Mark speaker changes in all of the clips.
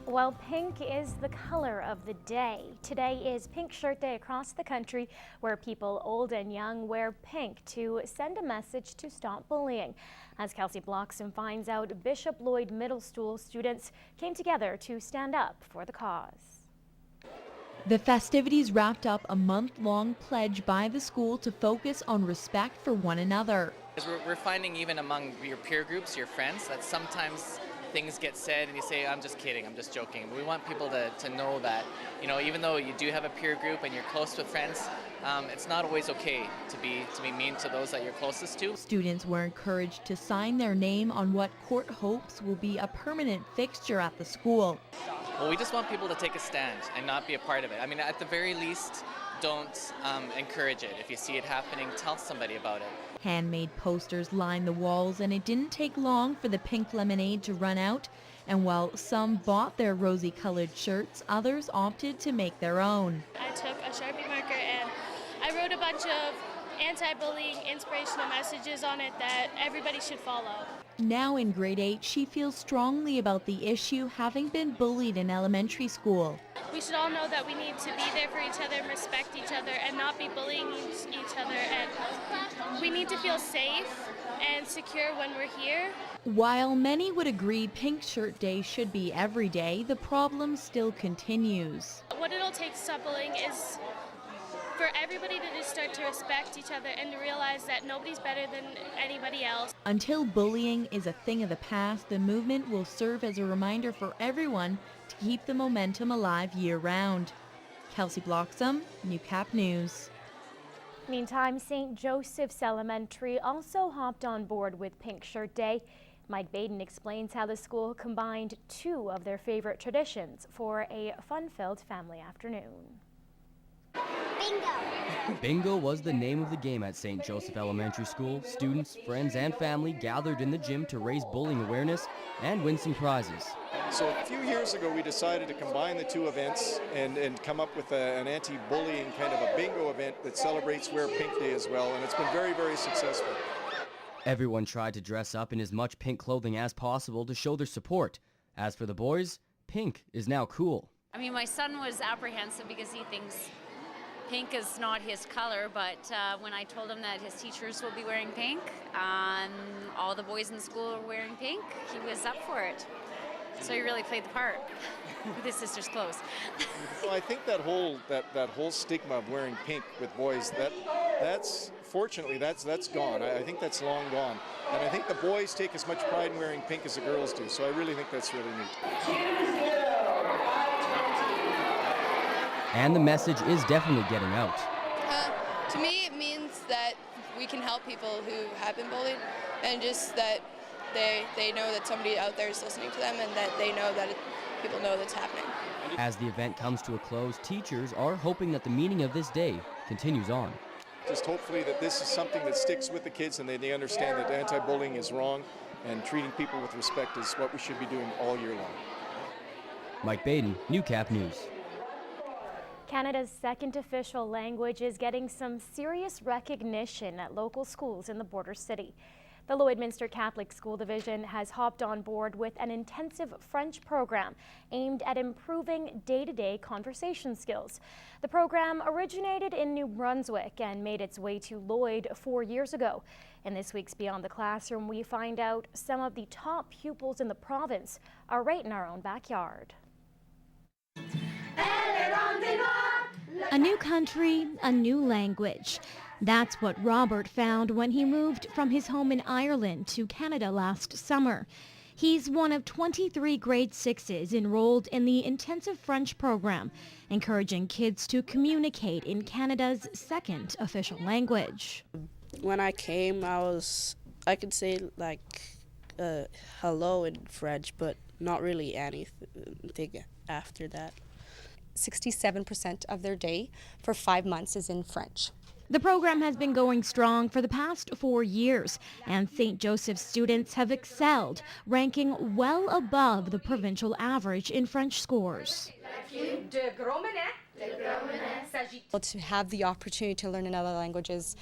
Speaker 1: Well, pink is the color of the day. Today is Pink Shirt Day across the country, where people old and young wear pink to send a message to stop bullying. As Kelsey Bloxham finds out, Bishop Lloyd Middle School students came together to stand up for the cause.
Speaker 2: The festivities wrapped up a month-long pledge by the school to focus on respect for one another.
Speaker 3: We're finding even among your peer groups, your friends, that sometimes things get said and you say, I'm just kidding, I'm just joking. We want people to know that, even though you do have a peer group and you're close with friends, it's not always okay to be mean to those that you're closest to.
Speaker 2: Students were encouraged to sign their name on what court hopes will be a permanent fixture at the school.
Speaker 3: Well, we just want people to take a stand and not be a part of it. I mean, at the very least, don't encourage it. If you see it happening, tell somebody about it.
Speaker 2: Handmade posters lined the walls, and it didn't take long for the pink lemonade to run out. And while some bought their rosy-colored shirts, others opted to make their own.
Speaker 4: I took a Sharpie marker and I wrote a bunch of anti-bullying inspirational messages on it that everybody should follow.
Speaker 2: Now in grade 8, she feels strongly about the issue, having been bullied in elementary school.
Speaker 4: We should all know that we need to be there for each other and respect each other and not be bullying each other. And we need to feel safe and secure when we're here.
Speaker 2: While many would agree Pink Shirt Day should be every day, the problem still continues.
Speaker 4: What it'll take to stop bullying is for everybody to just start to respect each other and to realize that nobody's better than anybody else.
Speaker 2: Until bullying is a thing of the past, the movement will serve as a reminder for everyone to keep the momentum alive year-round. Kelsey Bloxham, Newcap News.
Speaker 1: Meantime, St. Joseph's Elementary also hopped on board with Pink Shirt Day. Mike Baden explains how the school combined two of their favorite traditions for a fun-filled family afternoon.
Speaker 5: Bingo was the name of the game at St. Joseph Elementary School. Students, friends, and family gathered in the gym to raise bullying awareness and win some prizes.
Speaker 6: So a few years ago, we decided to combine the two events and come up with an anti-bullying kind of a bingo event that celebrates Wear Pink Day as well, and it's been very, very successful.
Speaker 5: Everyone tried to dress up in as much pink clothing as possible to show their support. As for the boys, pink is now cool.
Speaker 7: I mean, my son was apprehensive because he thinks pink is not his color, but when I told him that his teachers will be wearing pink, all the boys in the school are wearing pink, he was up for it. So he really played the part with his sister's clothes.
Speaker 6: Well, I think that whole stigma of wearing pink with boys, fortunately that's gone. I think that's long gone. And I think the boys take as much pride in wearing pink as the girls do. So I really think that's really neat.
Speaker 5: And the message is definitely getting out.
Speaker 8: To me, it means that we can help people who have been bullied, and just that they know that somebody out there is listening to them, and that they know that people know that's happening.
Speaker 5: As the event comes to a close, teachers are hoping that the meaning of this day continues on.
Speaker 6: Just hopefully that this is something that sticks with the kids and they understand that anti-bullying is wrong and treating people with respect is what we should be doing all year long.
Speaker 5: Mike Baden, Newcap News.
Speaker 1: Canada's second official language is getting some serious recognition at local schools in the border city. The Lloydminster Catholic School Division has hopped on board with an intensive French program aimed at improving day-to-day conversation skills. The program originated in New Brunswick and made its way to Lloyd 4 years ago. In this week's Beyond the Classroom, we find out some of the top pupils in the province are right in our own backyard.
Speaker 9: A new country, a new language. That's what Robert found when he moved from his home in Ireland to Canada last summer. He's one of 23 grade 6s enrolled in the intensive French program, encouraging kids to communicate in Canada's second official language.
Speaker 10: When I came, I could say like hello in French, but not really anything after that.
Speaker 11: 67% of their day for 5 months is in French.
Speaker 9: The program has been going strong for the past 4 years, and St. Joseph's students have excelled, ranking well above the provincial average in French scores.
Speaker 11: To have the opportunity to learn another language is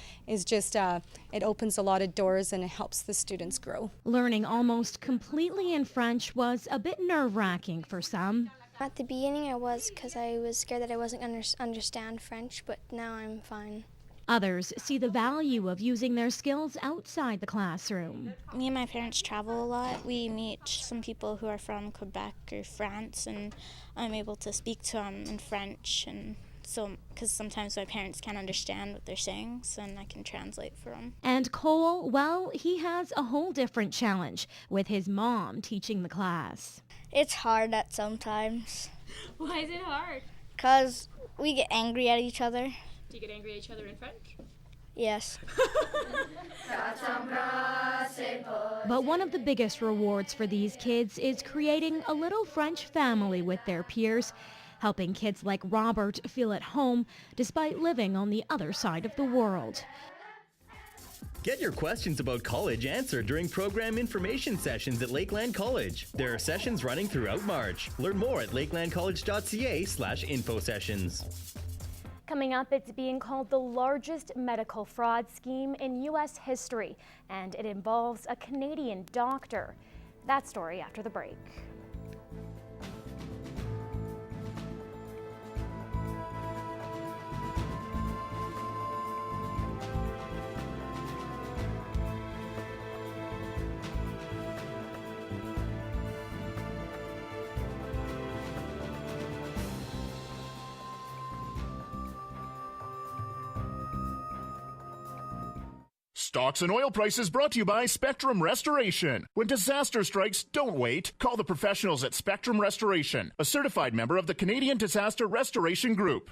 Speaker 11: just, it opens a lot of doors and it helps the students grow.
Speaker 9: Learning almost completely in French was a bit nerve-wracking for some.
Speaker 12: At the beginning I was, because I was scared that I wasn't going to understand French, but now I'm fine.
Speaker 9: Others see the value of using their skills outside the classroom.
Speaker 13: Me and my parents travel a lot. We meet some people who are from Quebec or France, and I'm able to speak to them in French, and so because sometimes my parents can't understand what they're saying, so then I can translate for them.
Speaker 9: And Cole, well, he has a whole different challenge with his mom teaching the class.
Speaker 12: It's hard at sometimes.
Speaker 4: Why is it hard?
Speaker 12: Because we get angry at each other.
Speaker 4: Do you get angry at each other in French?
Speaker 12: Yes.
Speaker 9: But one of the biggest rewards for these kids is creating a little French family with their peers, helping kids like Robert feel at home despite living on the other side of the world.
Speaker 14: Get your questions about college answered during program information sessions at Lakeland College. There are sessions running throughout March. Learn more at lakelandcollege.ca/info sessions.
Speaker 1: Coming up, it's being called the largest medical fraud scheme in U.S. history, and it involves a Canadian doctor. That story after the break.
Speaker 15: Stocks and oil prices brought to you by Spectrum Restoration. When disaster strikes, don't wait. Call the professionals at Spectrum Restoration, a certified member of the Canadian Disaster Restoration Group.